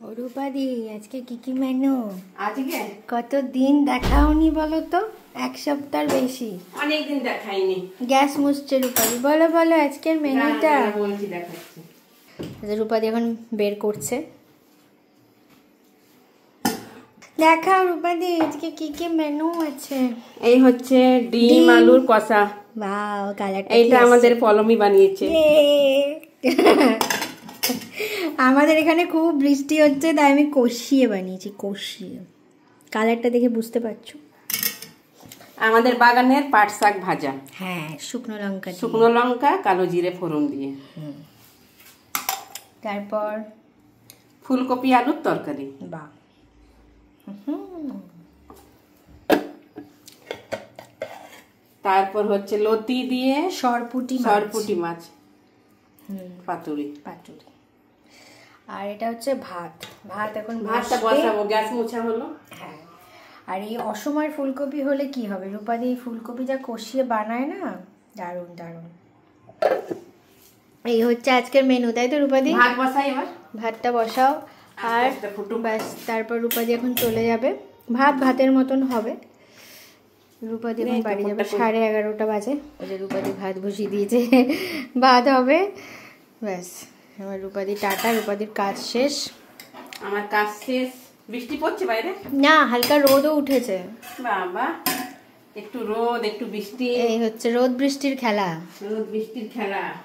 রূপাদি আজকে কি কি মেনু? আজকে কতদিন দেখাওনি বলো তো? এক সপ্তাহ বেশি। অনেকদিন দেখাইনি। গ্যাস মুছছে রূপাদি। বলো বলো আজকের মেনুটা। বলছি দেখাচ্ছি। রূপাদি এখন বের করছে। দেখাও রূপাদি আজকে কি কি মেনু আছে। এই হচ্ছে ডিম আলুর কষা। বাও, কালারটা এইটা আমাদের পলমি বানিয়েছে। আমাদের এখানে খুব বৃষ্টি হচ্ছে তাই আমি কষিয়ে বানিয়েছি, কষিয়ে। কালারটা দেখে বুঝতে পারছো? আমাদের বাগানের পাট শাক ভাজা। হ্যাঁ, শুকনো লঙ্কা, শুকনো লঙ্কা কালো জিরে ফোড়ন দিয়ে। তারপর ফুলকপি আলুর তরকারি। বাহ। তারপর হচ্ছে লতি দিয়ে সরপুটি মাছ, পাতুরি। আর এটা হচ্ছে ভাত। এখন ভাতটা বসাবো, গ্যাস মোছা হলো। হ্যাঁ, আর এই অসময়ের ফুলকপি হলে কি হবে, রূপাদি এই ফুলকপি যা কষিয়ে বানায় না, দারুণ দারুণ। এই হচ্ছে আজকের মেনু, তাই তো রূপাদি? ভাত বসাই এবার। ভাতটা বসাও আর ব্যাস, তারপর রূপাদি এখন চলে যাবে। ভাতের মতন হবে। রূপাদি এখন বাড়ি যাবে, 11:30 বাজে। ওই যে রূপাদি ভাত বসিয়ে দিয়েছে, ভাত হবে ব্যাস। আমার রূপাদি টাটা, রূপাদির কাজ শেষ। আমার কাজ শেষ। বৃষ্টি পড়ছে বাইরে? না, হালকা রোদও উঠেছে। বাবা, একটু রোদ একটু বৃষ্টি, এই হচ্ছে রোদ বৃষ্টির খেলা। রোদ বৃষ্টির খেলা।